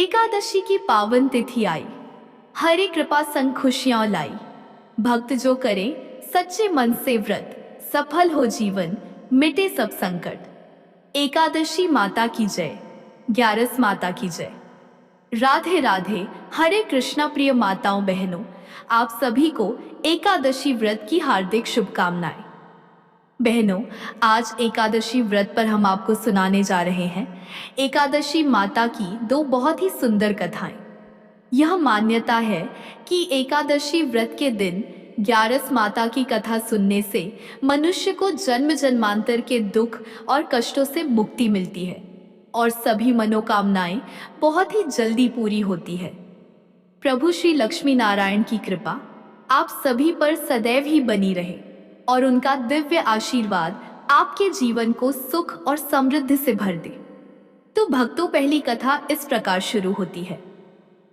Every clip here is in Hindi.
एकादशी की पावन तिथि आई। हरे कृपा संग खुशियां लाई। भक्त जो करे सच्चे मन से व्रत, सफल हो जीवन, मिटे सब संकट। एकादशी माता की जय। ग्यारस माता की जय। राधे राधे। हरे कृष्णा प्रिय माताओं बहनों, आप सभी को एकादशी व्रत की हार्दिक शुभकामनाएं। बहनों, आज एकादशी व्रत पर हम आपको सुनाने जा रहे हैं एकादशी माता की दो बहुत ही सुंदर कथाएं। यह मान्यता है कि एकादशी व्रत के दिन ग्यारस माता की कथा सुनने से मनुष्य को जन्म जन्मांतर के दुख और कष्टों से मुक्ति मिलती है और सभी मनोकामनाएं बहुत ही जल्दी पूरी होती है। प्रभु श्री लक्ष्मी नारायण की कृपा आप सभी पर सदैव ही बनी रहे और उनका दिव्य आशीर्वाद आपके जीवन को सुख और समृद्धि से भर दे। तो भक्तों, पहली कथा इस प्रकार शुरू होती है।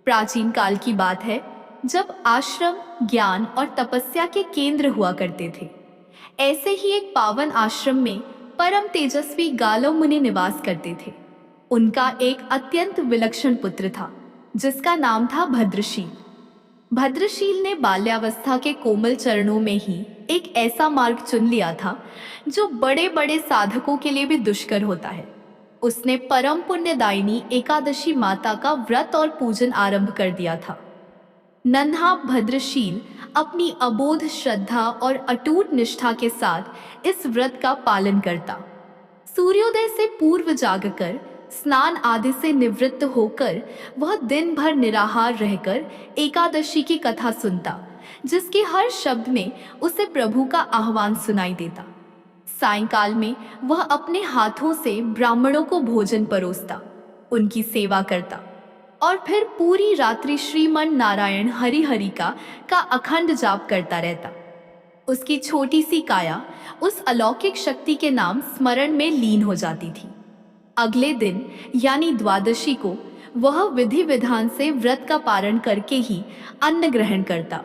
प्राचीन काल की बात है, जब आश्रम ज्ञान और तपस्या के केंद्र हुआ करते थे। ऐसे ही एक पावन आश्रम में परम तेजस्वी गालव मुनि निवास करते थे। उनका एक अत्यंत विलक्षण पुत्र था जिसका नाम था भद्रशील। भद्रशील ने बाल्यावस्था के कोमल चरणों में ही एक ऐसा मार्ग चुन लिया था जो बड़े बड़े साधकों के लिए भी दुष्कर होता है। उसने परम पुण्यदायिनी एकादशी माता का व्रत और पूजन आरंभ कर दिया था। नन्हा भद्रशील अपनी अबोध श्रद्धा और अटूट निष्ठा के साथ इस व्रत का पालन करता। सूर्योदय से पूर्व जागकर स्नान आदि से निवृत्त होकर वह दिन भर निराहार रहकर एकादशी की कथा सुनता, जिसके हर शब्द में उसे प्रभु का आह्वान सुनाई देता। सायंकाल में वह अपने हाथों से ब्राह्मणों को भोजन परोसता, उनकी सेवा करता और फिर पूरी रात्रि श्रीमन नारायण हरि हरि का अखंड जाप करता रहता। उसकी छोटी सी काया उस अलौकिक शक्ति के नाम स्मरण में लीन हो जाती थी। अगले दिन यानी द्वादशी को वह विधि विधान से व्रत का पारण करके ही अन्न ग्रहण करता।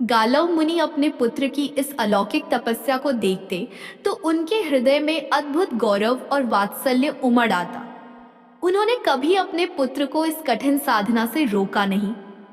गालव मुनि अपने पुत्र की इस अलौकिक तपस्या को देखते तो उनके हृदय में अद्भुत गौरव और वात्सल्य उमड़ आता। उन्होंने कभी अपने पुत्र को इस कठिन साधना से रोका नहीं,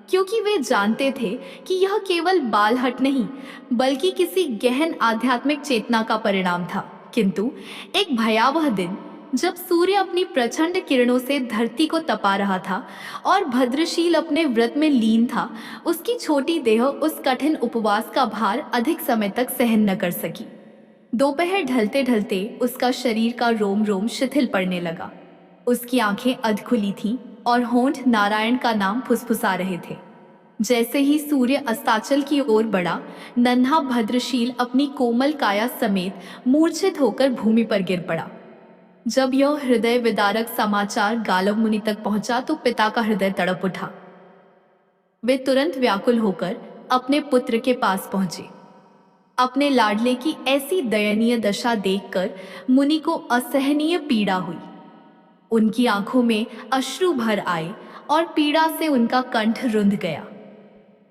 क्योंकि वे जानते थे कि यह केवल बालहट नहीं बल्कि किसी गहन आध्यात्मिक चेतना का परिणाम था। किंतु एक भयावह दिन, जब सूर्य अपनी प्रचंड किरणों से धरती को तपा रहा था और भद्रशील अपने व्रत में लीन था, उसकी छोटी देह उस कठिन उपवास का भार अधिक समय तक सहन न कर सकी। दोपहर ढलते ढलते उसका शरीर का रोम रोम शिथिल पड़ने लगा। उसकी आंखें अध खुली थीं और होंठ नारायण का नाम फुसफुसा रहे थे। जैसे ही सूर्य अस्ताचल की ओर बढ़ा, नन्हा भद्रशील अपनी कोमल काया समेत मूर्छित होकर भूमि पर गिर पड़ा। जब यह हृदय विदारक समाचार गालव मुनि तक पहुंचा तो पिता का हृदय तड़प उठा। वे तुरंत व्याकुल होकर अपने पुत्र के पास पहुंचे। अपने लाडले की ऐसी दयनीय दशा देखकर मुनि को असहनीय पीड़ा हुई। उनकी आंखों में अश्रु भर आए और पीड़ा से उनका कंठ रुंध गया।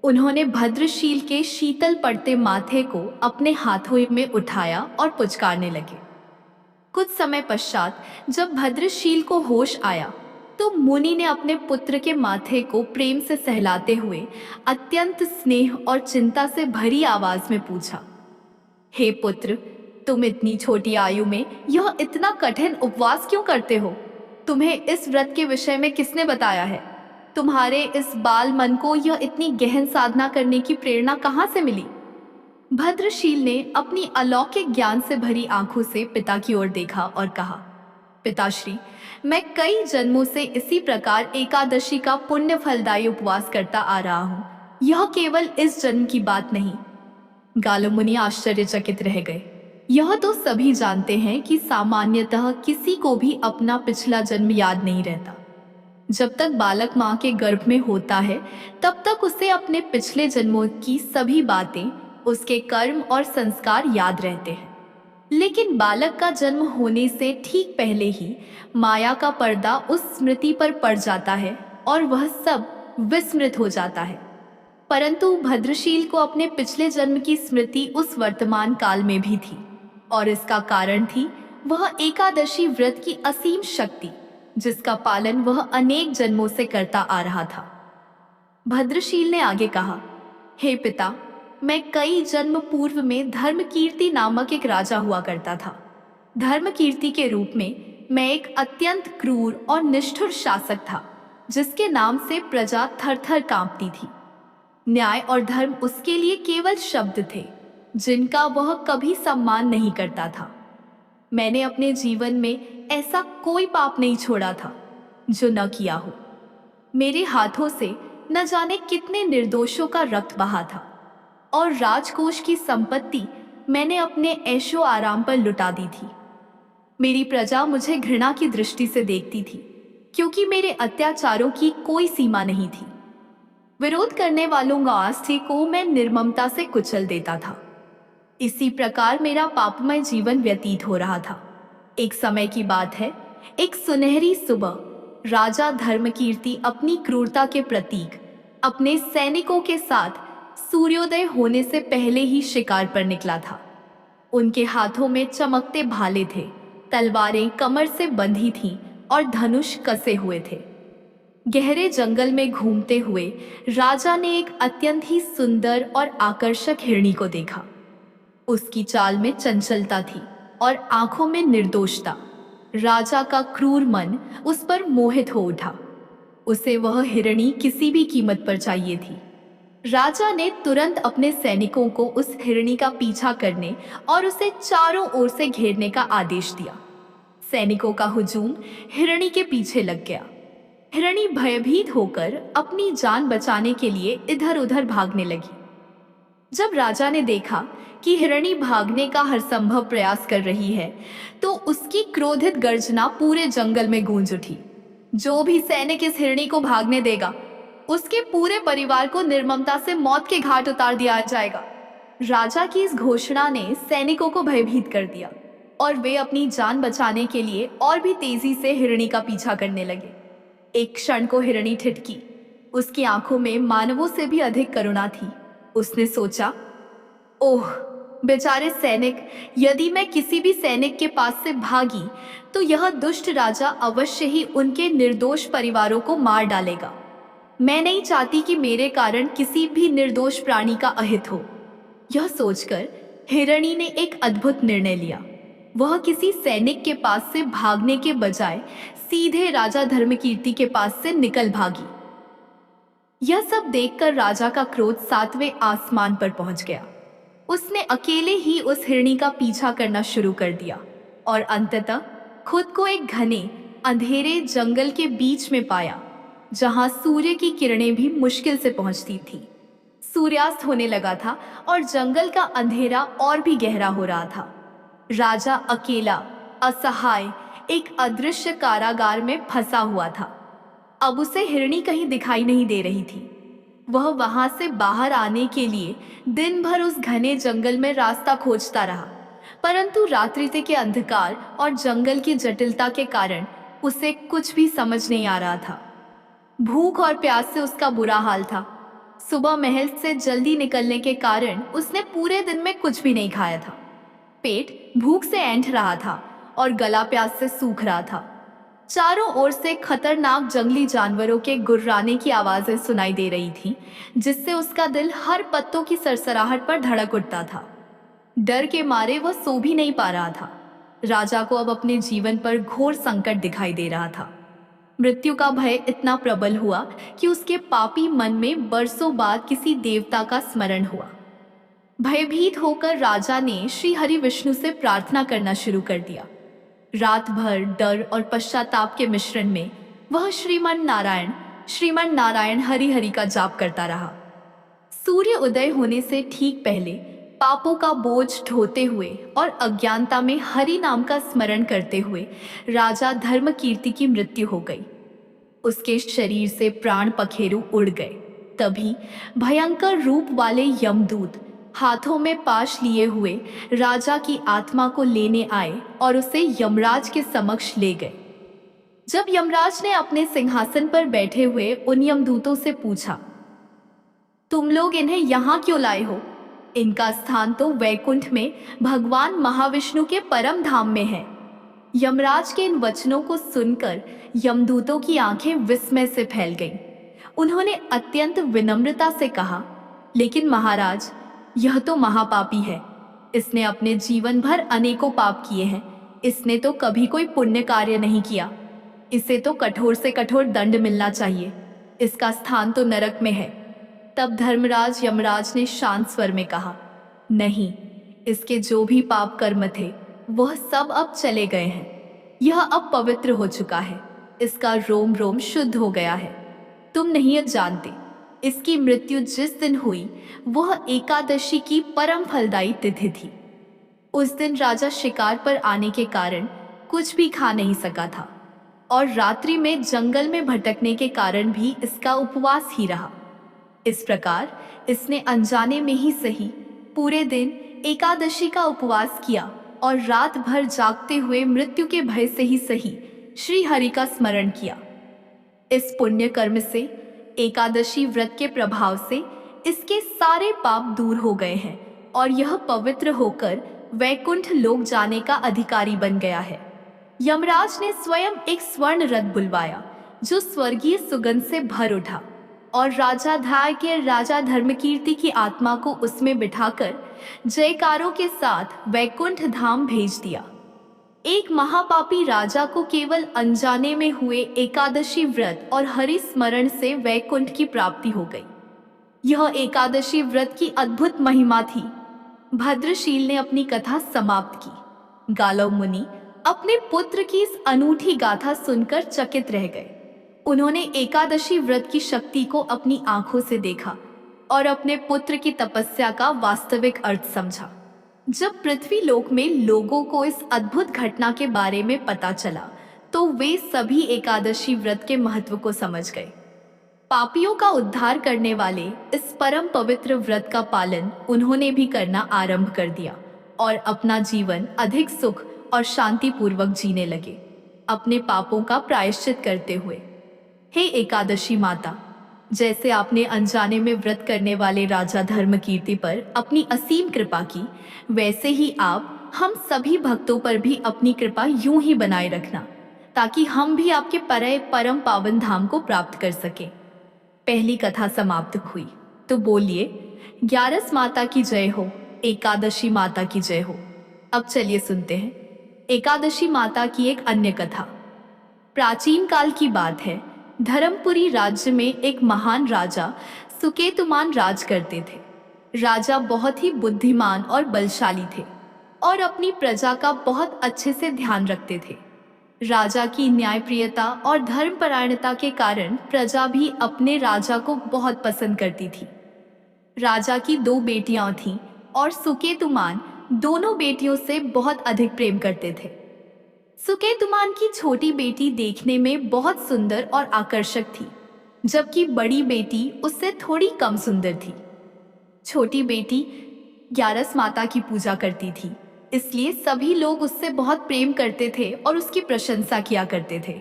उन्होंने भद्रशील के शीतल पड़ते माथे को अपने हाथों में उठाया और पुचकारने लगे। कुछ समय पश्चात जब भद्रशील को होश आया तो मुनि ने अपने पुत्र के माथे को प्रेम से सहलाते हुए अत्यंत स्नेह और चिंता से भरी आवाज में पूछा, हे पुत्र, तुम इतनी छोटी आयु में यह इतना कठिन उपवास क्यों करते हो? तुम्हें इस व्रत के विषय में किसने बताया है? तुम्हारे इस बाल मन को यह इतनी गहन साधना करने की प्रेरणा कहाँ से मिली? भद्रशील ने अपनी अलौकिक ज्ञान से भरी आंखों से पिता की ओर देखा और कहा, पिताश्री, मैं कई जन्मों से इसी प्रकार एकादशी का पुण्य फलदायी उपवास करता आ रहा हूँ। यह केवल इस जन्म की बात नहीं। गालव मुनि आश्चर्यचकित रह गए। यह तो सभी जानते हैं कि सामान्यतः किसी को भी अपना पिछला जन्म याद नहीं रहता। जब तक बालक माँ के गर्भ में होता है तब तक उसे अपने पिछले जन्मों की सभी बातें, उसके कर्म और संस्कार याद रहते हैं। लेकिन बालक का जन्म होने से ठीक पहले ही माया का पर्दा उस स्मृति पर पड़ जाता है और वह सब विस्मृत हो जाता है। परंतु भद्रशील को अपने पिछले जन्म की स्मृति उस वर्तमान काल में भी थी और इसका कारण थी वह एकादशी व्रत की असीम शक्ति। जिसका पालन वह अनेक जन्मों से करता आ रहा था। भद्रशील ने आगे कहा, हे पिता, मैं कई जन्म पूर्व में धर्मकीर्ति नामक एक राजा हुआ करता था। धर्मकीर्ति के रूप में मैं एक अत्यंत क्रूर और निष्ठुर शासक था, जिसके नाम से प्रजा थर थर कांपती थी। न्याय और धर्म उसके लिए केवल शब्द थे, जिनका वह कभी सम्मान नहीं करता था। मैंने अपने जीवन में ऐसा कोई पाप नहीं छोड़ा था जो न किया हो। मेरे हाथों से न जाने कितने निर्दोषों का रक्त बहा था, और राजकोष की संपत्ति मैंने अपने ऐशो आराम पर लुटा दी थी। मेरी प्रजा मुझे घृणा की दृष्टि से देखती थी, क्योंकि मेरे अत्याचारों की कोई सीमा नहीं थी। विरोध करने वालों का आस्थी को मैं निर्ममता से कुचल देता था। इसी प्रकार मेरा पापमय जीवन व्यतीत हो रहा था। एक समय की बात है, एक सुनहरी सुबह राजा धर्मकीर्ति अपनी क्रूरता के प्रतीक अपने सैनिकों के साथ सूर्योदय होने से पहले ही शिकार पर निकला था। उनके हाथों में चमकते भाले थे, तलवारें कमर से बंधी थीं और धनुष कसे हुए थे। गहरे जंगल में घूमते हुए राजा ने एक अत्यंत ही सुंदर और आकर्षक हिरणी को देखा। उसकी चाल में चंचलता थी और आंखों में निर्दोषता। राजा का क्रूर मन उस पर मोहित हो उठा। उसे वह हिरणी किसी भी कीमत पर चाहिए थी। राजा ने तुरंत अपने सैनिकों को उस हिरणी का पीछा करने और उसे चारों ओर से घेरने का आदेश दिया। सैनिकों का हुजूम हिरणी के पीछे लग गया। हिरणी भयभीत होकर अपनी जान बचाने के लिए इधर उधर भागने लगी। जब राजा ने देखा कि हिरणी भागने का हर संभव प्रयास कर रही है, तो उसकी क्रोधित गर्जना पूरे जंगल में गूंज उठी। जो भी सैनिक इस हिरणी को भागने देगा, उसके पूरे परिवार को निर्ममता से मौत के घाट उतार दिया जाएगा। राजा की इस घोषणा ने सैनिकों को भयभीत कर दिया और वे अपनी जान बचाने के लिए और भी तेजी से हिरणी का पीछा करने लगे। एक क्षण को हिरणी ठिठकी। उसकी आंखों में मानवों से भी अधिक करुणा थी। उसने सोचा, ओह बेचारे सैनिक, यदि मैं किसी भी सैनिक के पास से भागी तो यह दुष्ट राजा अवश्य ही उनके निर्दोष परिवारों को मार डालेगा। मैं नहीं चाहती कि मेरे कारण किसी भी निर्दोष प्राणी का अहित हो। यह सोचकर हिरणी ने एक अद्भुत निर्णय लिया। वह किसी सैनिक के पास से भागने के बजाय सीधे राजा धर्मकीर्ति के पास से निकल भागी। यह सब देखकर राजा का क्रोध सातवें आसमान पर पहुंच गया। उसने अकेले ही उस हिरणी का पीछा करना शुरू कर दिया और अंततः खुद को एक घने अंधेरे जंगल के बीच में पाया, जहां सूर्य की किरणें भी मुश्किल से पहुंचती थी। सूर्यास्त होने लगा था और जंगल का अंधेरा और भी गहरा हो रहा था। राजा अकेला, असहाय, एक अदृश्य कारागार में फंसा हुआ था। अब उसे हिरणी कहीं दिखाई नहीं दे रही थी। वह वहां से बाहर आने के लिए दिन भर उस घने जंगल में रास्ता खोजता रहा, परंतु रात्रि के अंधकार और जंगल की जटिलता के कारण उसे कुछ भी समझ नहीं आ रहा था। भूख और प्यास से उसका बुरा हाल था। सुबह महल से जल्दी निकलने के कारण उसने पूरे दिन में कुछ भी नहीं खाया था। पेट भूख से ऐंठ रहा था और गला प्यास से सूख रहा था। चारों ओर से खतरनाक जंगली जानवरों के गुर्राने की आवाजें सुनाई दे रही थीं, जिससे उसका दिल हर पत्तों की सरसराहट पर धड़क उठता था। डर के मारे वह सो भी नहीं पा रहा था। राजा को अब अपने जीवन पर घोर संकट दिखाई दे रहा था। मृत्यु का भय इतना प्रबल हुआ कि उसके पापी मन में बरसों बाद किसी देवता का स्मरण हुआ। भयभीत होकर राजा ने श्री हरि विष्णु से प्रार्थना करना शुरू कर दिया। रात भर डर और पश्चाताप के मिश्रण में वह श्रीमन नारायण हरि हरि का जाप करता रहा। सूर्य उदय होने से ठीक पहले पापों का बोझ ढोते हुए और अज्ञानता में हरि नाम का स्मरण करते हुए राजा धर्मकीर्ति की मृत्यु हो गई। उसके शरीर से प्राण पखेरु उड़ गए। तभी भयंकर रूप वाले यमदूत हाथों में पाश लिए हुए राजा की आत्मा को लेने आए और उसे यमराज के समक्ष ले गए। जब यमराज ने अपने सिंहासन पर बैठे हुए उन यमदूतों से पूछा, तुम लोग इन्हें यहाँ क्यों लाए हो? इनका स्थान तो वैकुंठ में भगवान महाविष्णु के परम धाम में है। यमराज के इन वचनों को सुनकर यमदूतों की आंखें विस्मय से फैल गईं। उन्होंने अत्यंत विनम्रता से कहा, लेकिन महाराज, यह तो महापापी है। इसने अपने जीवन भर अनेकों पाप किए हैं। इसने तो कभी कोई पुण्य कार्य नहीं किया। इसे तो कठोर से कठोर दंड मिलना चाहिए। इसका स्थान तो नरक में है। तब धर्मराज यमराज ने शांत स्वर में कहा, नहीं, इसके जो भी पाप कर्म थे वह सब अब चले गए हैं। यह अब पवित्र हो चुका है। इसका रोम रोम शुद्ध हो गया है। तुम नहीं जानते, इसकी मृत्यु जिस दिन हुई वह एकादशी की परम फलदायी तिथि थी। उस दिन राजा शिकार पर आने के कारण कुछ भी खा नहीं सका था और रात्रि में जंगल में भटकने के कारण भी इसका उपवास ही रहा। इस प्रकार इसने अनजाने में ही सही पूरे दिन एकादशी का उपवास किया और रात भर जागते हुए मृत्यु के भय से ही सही श्री हरि का स्मरण किया। इस पुण्य कर्म से, एकादशी व्रत के प्रभाव से इसके सारे पाप दूर हो गए हैं और यह पवित्र होकर वैकुंठ लोक जाने का अधिकारी बन गया है। यमराज ने स्वयं एक स्वर्ण रथ बुलवाया जो स्वर्गीय सुगंध से भर उठा और राजा धाय के राजा धर्मकीर्ति की आत्मा को उसमें बिठाकर जयकारों के साथ वैकुंठ धाम भेज दिया। एक महापापी राजा को केवल अनजाने में हुए एकादशी व्रत और हरि स्मरण से वैकुंठ की प्राप्ति हो गई। यह एकादशी व्रत की अद्भुत महिमा थी। भद्रशील ने अपनी कथा समाप्त की। गालव मुनि अपने पुत्र की इस अनूठी गाथा सुनकर चकित रह गए। उन्होंने एकादशी व्रत की शक्ति को अपनी आंखों से देखा और अपने पुत्र की तपस्या का वास्तविक अर्थ समझा। जब पृथ्वी लोक में लोगों को इस अद्भुत घटना के बारे में पता चला तो वे सभी एकादशी व्रत के महत्व को समझ गए। पापियों का उद्धार करने वाले इस परम पवित्र व्रत का पालन उन्होंने भी करना आरंभ कर दिया और अपना जीवन अधिक सुख और शांतिपूर्वक जीने लगे, अपने पापों का प्रायश्चित करते हुए। हे एकादशी माता, जैसे आपने अनजाने में व्रत करने वाले राजा धर्मकीर्ति पर अपनी असीम कृपा की, वैसे ही आप हम सभी भक्तों पर भी अपनी कृपा यूं ही बनाए रखना, ताकि हम भी आपके परम पावन धाम को प्राप्त कर सकें। पहली कथा समाप्त हुई तो बोलिए, 11 माता की जय हो, एकादशी माता की जय हो। अब चलिए सुनते हैं एकादशी माता की एक अन्य कथा। प्राचीन काल की बात है। धर्मपुरी राज्य में एक महान राजा सुकेतुमान राज करते थे। राजा बहुत ही बुद्धिमान और बलशाली थे और अपनी प्रजा का बहुत अच्छे से ध्यान रखते थे। राजा की न्यायप्रियता और धर्मपरायणता के कारण प्रजा भी अपने राजा को बहुत पसंद करती थी। राजा की 2 बेटियां थीं और सुकेतुमान दोनों बेटियों से बहुत अधिक प्रेम करते थे। सुकेतुमान की छोटी बेटी देखने में बहुत सुंदर और आकर्षक थी, जबकि बड़ी बेटी उससे थोड़ी कम सुंदर थी। छोटी बेटी 11 माता की पूजा करती थी, इसलिए सभी लोग उससे बहुत प्रेम करते थे और उसकी प्रशंसा किया करते थे।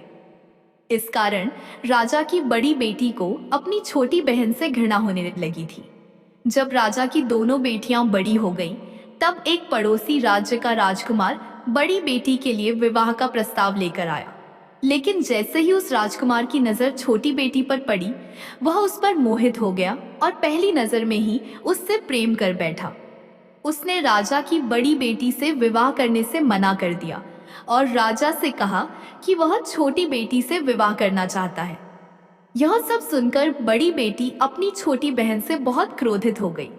इस कारण राजा की बड़ी बेटी को अपनी छोटी बहन से घृणा होने लगी थी। जब राजा की दोनों बेटियां बड़ी हो गईं, तब एक पड़ोसी राज्य का राजकुमार बड़ी बेटी के लिए विवाह का प्रस्ताव लेकर आया। लेकिन जैसे ही उस राजकुमार की नज़र छोटी बेटी पर पड़ी, वह उस पर मोहित हो गया और पहली नज़र में ही उससे प्रेम कर बैठा। उसने राजा की बड़ी बेटी से विवाह करने से मना कर दिया और राजा से कहा कि वह छोटी बेटी से विवाह करना चाहता है। यह सब सुनकर बड़ी बेटी अपनी छोटी बहन से बहुत क्रोधित हो गई।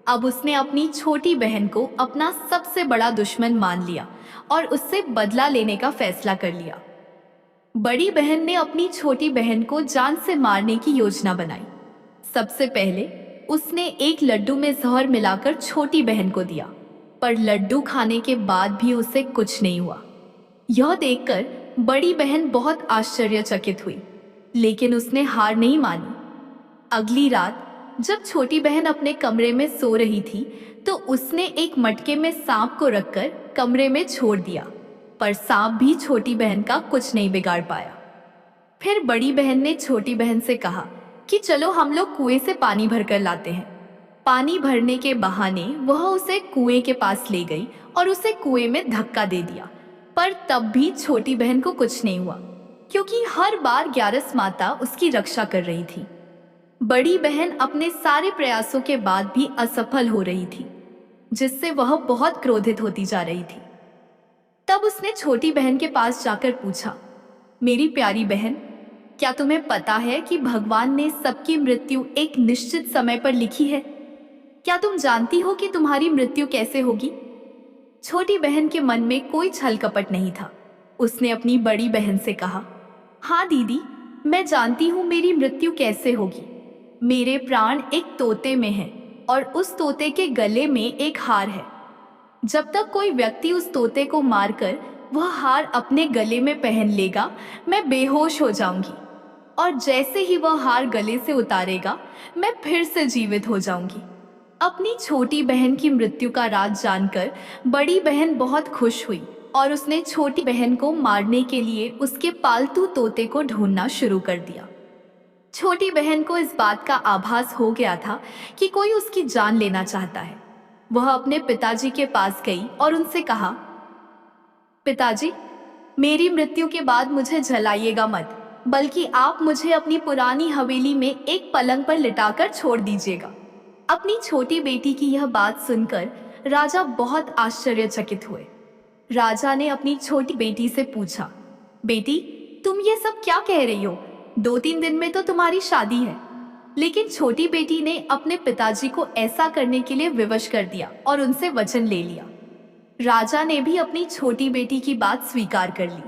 अब उसने अपनी छोटी बहन को अपना सबसे बड़ा दुश्मन मान लिया और उससे बदला लेने का फैसला कर लिया। बड़ी बहन ने अपनी छोटी बहन को जान से मारने की योजना बनाई। सबसे पहले उसने एक लड्डू में जहर मिलाकर छोटी बहन को दिया, पर लड्डू खाने के बाद भी उसे कुछ नहीं हुआ। यह देखकर बड़ी बहन बहुत आश्चर्यचकित हुई, लेकिन उसने हार नहीं मानी। अगली रात जब छोटी बहन अपने कमरे में सो रही थी, तो उसने एक मटके में सांप को रखकर कमरे में छोड़ दिया, पर सांप भी छोटी बहन का कुछ नहीं बिगाड़ पाया। फिर बड़ी बहन ने छोटी बहन से कहा कि चलो हम लोग कुएं से पानी भरकर लाते हैं। पानी भरने के बहाने वह उसे कुएं के पास ले गई और उसे कुएं में धक्का दे दिया। पर तब भी छोटी बहन को कुछ नहीं हुआ, क्योंकि हर बार ग्यारस माता उसकी रक्षा कर रही थी। बड़ी बहन अपने सारे प्रयासों के बाद भी असफल हो रही थी, जिससे वह बहुत क्रोधित होती जा रही थी। तब उसने छोटी बहन के पास जाकर पूछा, मेरी प्यारी बहन, क्या तुम्हें पता है कि भगवान ने सबकी मृत्यु एक निश्चित समय पर लिखी है? क्या तुम जानती हो कि तुम्हारी मृत्यु कैसे होगी? छोटी बहन के मन में कोई छल कपट नहीं था। उसने अपनी बड़ी बहन से कहा, हाँ दीदी, मैं जानती हूँ मेरी मृत्यु कैसे होगी। मेरे प्राण एक तोते में हैं और उस तोते के गले में एक हार है। जब तक कोई व्यक्ति उस तोते को मारकर वह हार अपने गले में पहन लेगा, मैं बेहोश हो जाऊंगी, और जैसे ही वह हार गले से उतारेगा, मैं फिर से जीवित हो जाऊंगी। अपनी छोटी बहन की मृत्यु का राज जानकर बड़ी बहन बहुत खुश हुई और उसने छोटी बहन को मारने के लिए उसके पालतू तोते को ढूंढना शुरू कर दिया। छोटी बहन को इस बात का आभास हो गया था कि कोई उसकी जान लेना चाहता है। वह अपने पिताजी के पास गई और उनसे कहा, पिताजी, मेरी मृत्यु के बाद मुझे जलाइएगा मत, बल्कि आप मुझे अपनी पुरानी हवेली में एक पलंग पर लिटाकर छोड़ दीजिएगा। अपनी छोटी बेटी की यह बात सुनकर राजा बहुत आश्चर्यचकित हुए। राजा ने अपनी छोटी बेटी से पूछा, बेटी, तुम ये सब क्या कह रही हो? 2-3 दिन में तो तुम्हारी शादी है। लेकिन छोटी बेटी ने अपने पिताजी को ऐसा करने के लिए विवश कर दिया और उनसे वचन ले लिया। राजा ने भी अपनी छोटी बेटी की बात स्वीकार कर ली।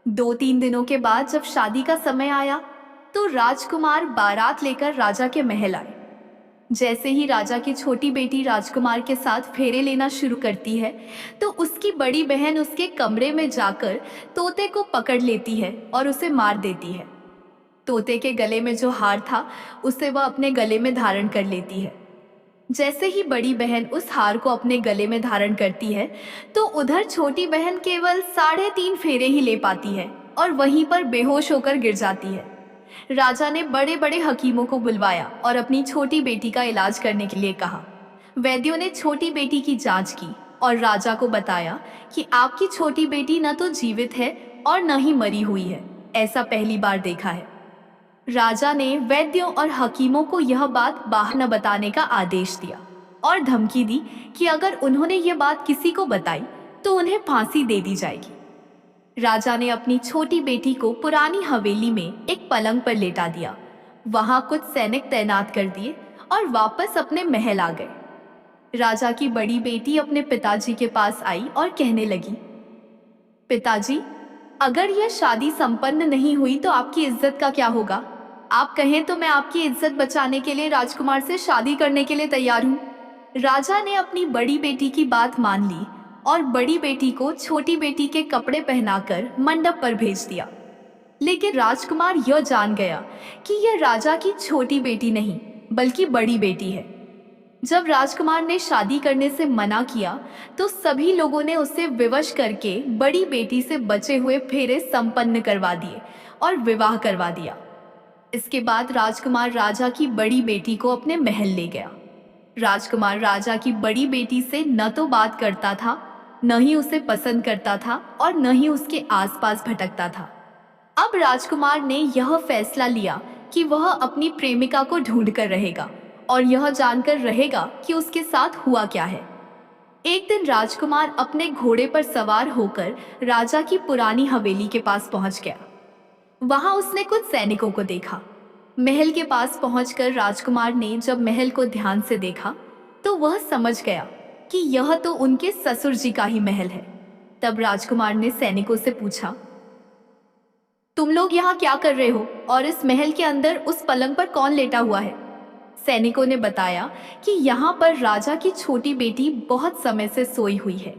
2-3 दिनों के बाद जब शादी का समय आया तो राजकुमार बारात लेकर राजा के महल आए। जैसे ही राजा की छोटी बेटी राजकुमार के साथ फेरे लेना शुरू करती है तो उसकी बड़ी बहन उसके कमरे में जाकर तोते को पकड़ लेती है और उसे मार देती है। तोते के गले में जो हार था उसे वह अपने गले में धारण कर लेती है। जैसे ही बड़ी बहन उस हार को अपने गले में धारण करती है तो उधर छोटी बहन केवल 3.5 फेरे ही ले पाती है और वहीं पर बेहोश होकर गिर जाती है। राजा ने बड़े बड़े हकीमों को बुलवाया और अपनी छोटी बेटी का इलाज करने के लिए कहा। वैद्यों ने छोटी बेटी की जांच की और राजा को बताया कि आपकी छोटी बेटी न तो जीवित है और न ही मरी हुई है, ऐसा पहली बार देखा है। राजा ने वैद्यों और हकीमों को यह बात बाहर न बताने का आदेश दिया और धमकी दी कि अगर उन्होंने यह बात किसी को बताई तो उन्हें फांसी दे दी जाएगी। राजा ने अपनी छोटी बेटी को पुरानी हवेली में एक पलंग पर लेटा दिया। वहां कुछ सैनिक तैनात कर दिए और वापस अपने महल आ गए। राजा की बड़ी बेटी अपने पिताजी के पास आई और कहने लगी, पिताजी, अगर यह शादी संपन्न नहीं हुई तो आपकी इज्जत का क्या होगा? आप कहें तो मैं आपकी इज्जत बचाने के लिए राजकुमार से शादी करने के लिए तैयार हूँ। राजा ने अपनी बड़ी बेटी की बात मान ली और बड़ी बेटी को छोटी बेटी के कपड़े पहनाकर मंडप पर भेज दिया। लेकिन राजकुमार यह जान गया कि यह राजा की छोटी बेटी नहीं बल्कि बड़ी बेटी है। जब राजकुमार ने शादी करने से मना किया तो सभी लोगों ने उसे विवश करके बड़ी बेटी से बचे हुए फेरे संपन्न करवा दिए और विवाह करवा दिया। इसके बाद राजकुमार राजा की बड़ी बेटी को अपने महल ले गया। राजकुमार राजा की बड़ी बेटी से न तो बात करता था, न ही उसे पसंद करता था और न ही उसके आसपास भटकता था। अब राजकुमार ने यह फैसला लिया कि वह अपनी प्रेमिका को ढूंढ कर रहेगा और यह जानकर रहेगा कि उसके साथ हुआ क्या है। एक दिन राजकुमार अपने घोड़े पर सवार होकर राजा की पुरानी हवेली के पास पहुंच गया। वहां उसने कुछ सैनिकों को देखा। महल के पास पहुंचकर राजकुमार ने जब महल को ध्यान से देखा तो वह समझ गया कि यह तो उनके ससुर जी का ही महल है। तब राजकुमार ने सैनिकों से पूछा, तुम लोग यहाँ क्या कर रहे हो और इस महल के अंदर उस पलंग पर कौन लेटा हुआ है? सैनिकों ने बताया कि यहाँ पर राजा की छोटी बेटी बहुत समय से सोई हुई है।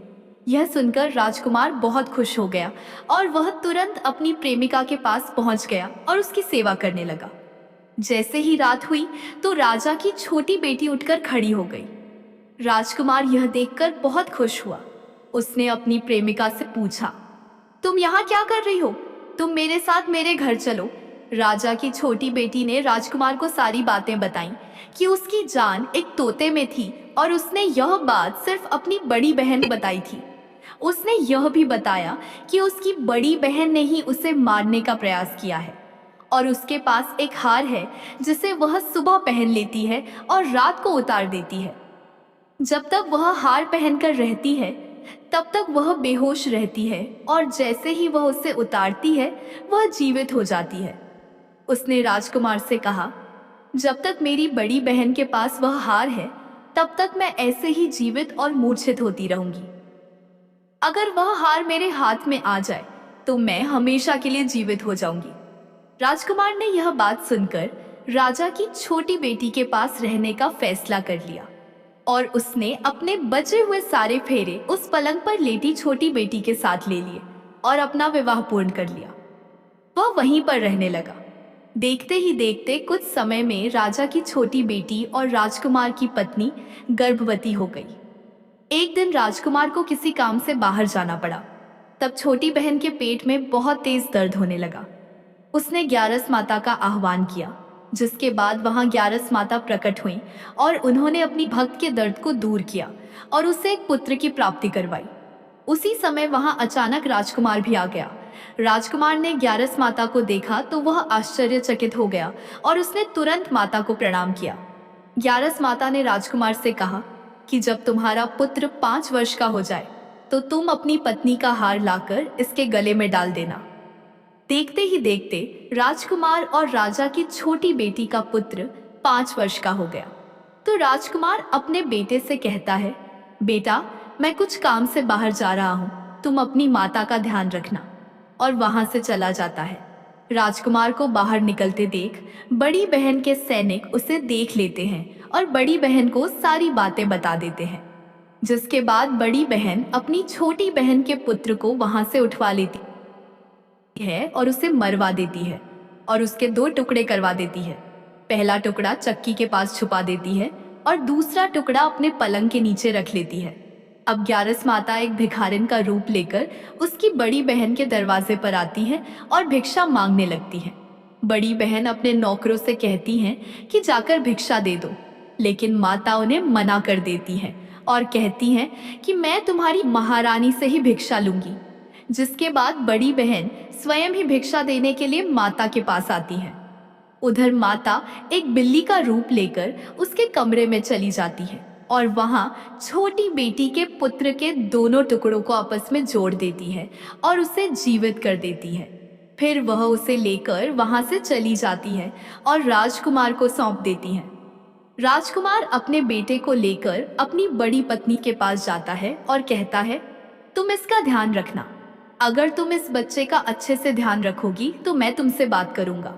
यह सुनकर राजकुमार बहुत खुश हो गया और वह तुरंत अपनी प्रेमिका के पास पहुंच गया और उसकी सेवा करने लगा। जैसे ही रात हुई तो राजा की छोटी बेटी उठकर खड़ी हो गई। राजकुमार यह देखकर बहुत खुश हुआ। उसने अपनी प्रेमिका से पूछा, तुम यहाँ क्या कर रही हो? तुम मेरे साथ मेरे घर चलो। राजा की छोटी बेटी ने राजकुमार को सारी बातें बताईं कि उसकी जान एक तोते में थी और उसने यह बात सिर्फ अपनी बड़ी बहन को बताई थी। उसने यह भी बताया कि उसकी बड़ी बहन ने ही उसे मारने का प्रयास किया है और उसके पास एक हार है जिसे वह सुबह पहन लेती है और रात को उतार देती है। जब तक वह हार पहनकर रहती है तब तक वह बेहोश रहती है और जैसे ही वह उसे उतारती है वह जीवित हो जाती है। उसने राजकुमार से कहा, जब तक मेरी बड़ी बहन के पास वह हार है तब तक मैं ऐसे ही जीवित और मूर्छित होती रहूंगी। अगर वह हार मेरे हाथ में आ जाए तो मैं हमेशा के लिए जीवित हो जाऊंगी। राजकुमार ने यह बात सुनकर राजा की छोटी बेटी के पास रहने का फैसला कर लिया और उसने अपने बचे हुए सारे फेरे उस पलंग पर लेटी छोटी बेटी के साथ ले लिए और अपना विवाह पूर्ण कर लिया। वह वहीं पर रहने लगा। देखते ही देखते कुछ समय में राजा की छोटी बेटी और राजकुमार की पत्नी गर्भवती हो गई। एक दिन राजकुमार को किसी काम से बाहर जाना पड़ा। तब छोटी बहन के पेट में बहुत तेज दर्द होने लगा। उसने ग्यारस माता का आह्वान किया, जिसके बाद वहां ग्यारस माता प्रकट हुई और उन्होंने अपनी भक्त के दर्द को दूर किया और उसे एक पुत्र की प्राप्ति करवाई। उसी समय वहां अचानक राजकुमार भी आ गया। राजकुमार ने ग्यारस माता को देखा तो वह आश्चर्यचकित हो गया और उसने तुरंत माता को प्रणाम किया। ग्यारस माता ने राजकुमार से कहा कि जब तुम्हारा पुत्र 5 वर्ष का हो जाए तो तुम अपनी पत्नी का हार लाकर इसके गले में डाल देना। देखते ही देखते राजकुमार और राजा की छोटी बेटी का पुत्र 5 वर्ष का हो गया। तो राजकुमार अपने बेटे से कहता है, बेटा मैं कुछ काम से बाहर जा रहा हूँ, तुम अपनी माता का ध्यान रखना, और वहां से चला जाता है। राजकुमार को बाहर निकलते देख बड़ी बहन के सैनिक उसे देख लेते हैं और बड़ी बहन को सारी बातें बता देते हैं, जिसके बाद बड़ी बहन अपनी छोटी बहन के पुत्र को वहां से उठवा लेती है और उसे मरवा देती है और उसके 2 टुकड़े करवा देती है। पहला टुकड़ा चक्की के पास छुपा देती है और दूसरा टुकड़ा अपने पलंग के नीचे रख लेती है। अब ग्यारस माता एक भिखारिन का रूप लेकर उसकी बड़ी बहन के दरवाजे पर आती है और भिक्षा मांगने लगती है। बड़ी बहन अपने नौकरों से कहती हैं कि जाकर भिक्षा दे दो, लेकिन माता उन्हें मना कर देती है और कहती हैं कि मैं तुम्हारी महारानी से ही भिक्षा लूंगी। जिसके बाद बड़ी बहन स्वयं ही भिक्षा देने के लिए माता के पास आती है। उधर माता एक बिल्ली का रूप लेकर उसके कमरे में चली जाती है और वहां छोटी बेटी के पुत्र के दोनों टुकड़ों को आपस में जोड़ देती है और उसे जीवित कर देती है। फिर वह उसे लेकर वहां से चली जाती है और राजकुमार को सौंप देती है। राजकुमार अपने बेटे को लेकर अपनी बड़ी पत्नी के पास जाता है और कहता है, तुम इसका ध्यान रखना। अगर तुम इस बच्चे का अच्छे से ध्यान रखोगी तो मैं तुमसे बात करूंगा।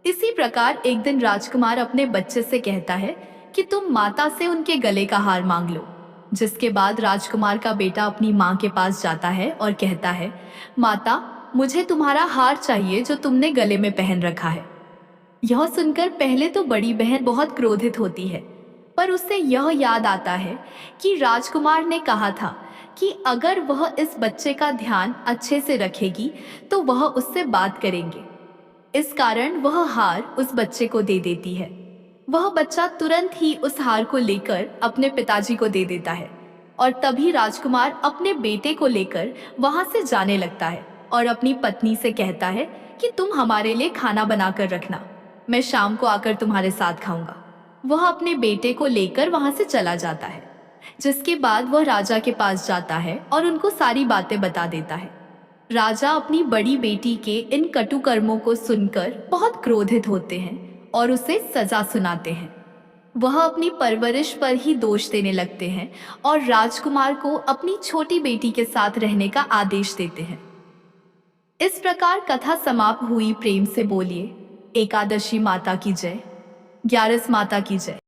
इसी प्रकार एक दिन राजकुमार अपने बच्चे से कहता है कि तुम माता से उनके गले का हार मांग लो। जिसके बाद राजकुमार का बेटा अपनी माँ के पास जाता है और कहता है, माता मुझे तुम्हारा हार चाहिए जो तुमने गले में पहन रखा है। यह सुनकर पहले तो बड़ी बहन बहुत क्रोधित होती है, पर उसे यह याद आता है कि राजकुमार ने कहा था कि अगर वह इस बच्चे का ध्यान अच्छे से रखेगी तो वह उससे बात करेंगे। इस कारण वह हार उस बच्चे को दे देती है। वह बच्चा तुरंत ही उस हार को लेकर अपने पिताजी को दे देता है और तभी राजकुमार अपने बेटे को लेकर वहां से जाने लगता है और अपनी पत्नी से कहता है कि तुम हमारे लिए खाना बनाकर रखना, मैं शाम को आकर तुम्हारे साथ खाऊंगा। वह अपने बेटे को लेकर वहां से चला जाता है। जिसके बाद वह राजा के पास जाता है और उनको सारी बातें बता देता है। राजा अपनी बड़ी बेटी के इन कटु कर्मों को सुनकर बहुत क्रोधित होते हैं और उसे सजा सुनाते हैं। वह अपनी परवरिश पर ही दोष देने लगते हैं और राजकुमार को अपनी छोटी बेटी के साथ रहने का आदेश देते हैं। इस प्रकार कथा समाप्त हुई। प्रेम से बोलिए एकादशी माता की जय, ग्यारस माता की जय।